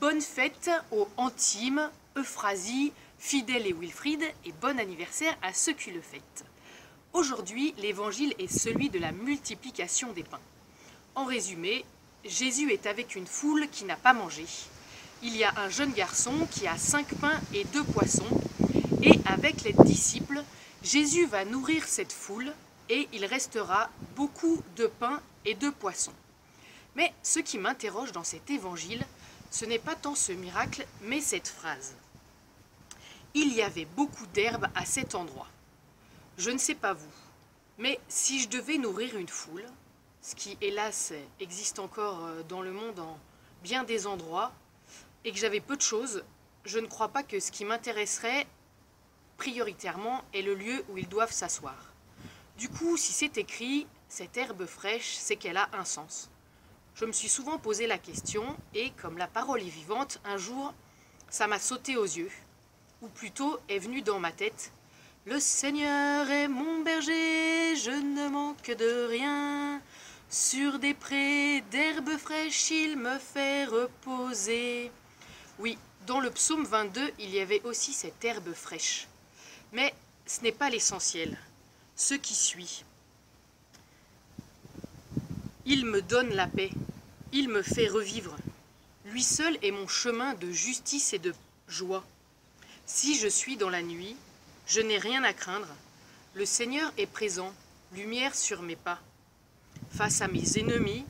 Bonne fête aux Antime, Euphrasie, Fidèle et Wilfried, et bon anniversaire à ceux qui le fêtent. Aujourd'hui, l'évangile est celui de la multiplication des pains. En résumé, Jésus est avec une foule qui n'a pas mangé. Il y a un jeune garçon qui a 5 pains et 2 poissons, et avec les disciples, Jésus va nourrir cette foule, et il restera beaucoup de pains et de poissons. Mais ce qui m'interroge dans cet évangile, ce n'est pas tant ce miracle, mais cette phrase. Il y avait beaucoup d'herbes à cet endroit. Je ne sais pas vous, mais si je devais nourrir une foule, ce qui hélas existe encore dans le monde en bien des endroits, et que j'avais peu de choses, je ne crois pas que ce qui m'intéresserait prioritairement est le lieu où ils doivent s'asseoir. Du coup, si c'est écrit « cette herbe fraîche », c'est qu'elle a un sens. Je me suis souvent posé la question, et comme la parole est vivante, un jour, ça m'a sauté aux yeux, ou plutôt est venu dans ma tête. Le Seigneur est mon berger, je ne manque de rien. Sur des prés d'herbes fraîches, il me fait reposer. Oui, dans le psaume 22, il y avait aussi cette herbe fraîche. Mais ce n'est pas l'essentiel. Ce qui suit. Il me donne la paix, il me fait revivre. Lui seul est mon chemin de justice et de joie. Si je suis dans la nuit, je n'ai rien à craindre. Le Seigneur est présent, lumière sur mes pas. Face à mes ennemis,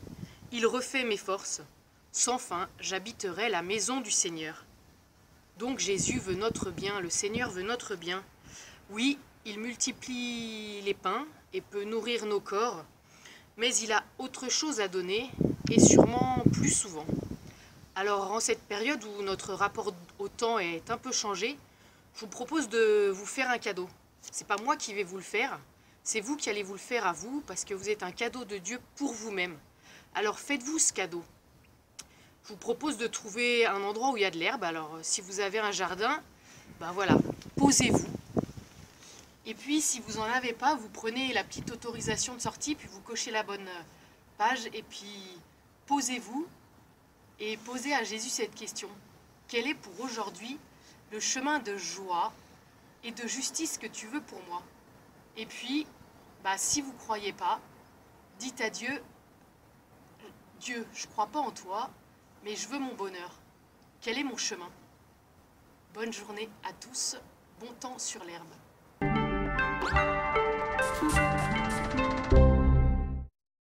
il refait mes forces. Sans fin, j'habiterai la maison du Seigneur. Donc Jésus veut notre bien, le Seigneur veut notre bien. Oui, il multiplie les pains et peut nourrir nos corps, mais il a autre chose à donner, et sûrement plus souvent. Alors, en cette période où notre rapport au temps est un peu changé, je vous propose de vous faire un cadeau. C'est pas moi qui vais vous le faire, c'est vous qui allez vous le faire à vous, parce que vous êtes un cadeau de Dieu pour vous-même. Alors faites-vous ce cadeau. Je vous propose de trouver un endroit où il y a de l'herbe. Alors, si vous avez un jardin, ben voilà, posez-vous. Et puis, si vous n'en avez pas, vous prenez la petite autorisation de sortie, puis vous cochez la bonne page, et puis posez-vous, et posez à Jésus cette question. Quel est pour aujourd'hui le chemin de joie et de justice que tu veux pour moi? Et puis, si vous ne croyez pas, dites à Dieu, Dieu, je ne crois pas en toi, mais je veux mon bonheur. Quel est mon chemin? Bonne journée à tous, bon temps sur l'herbe.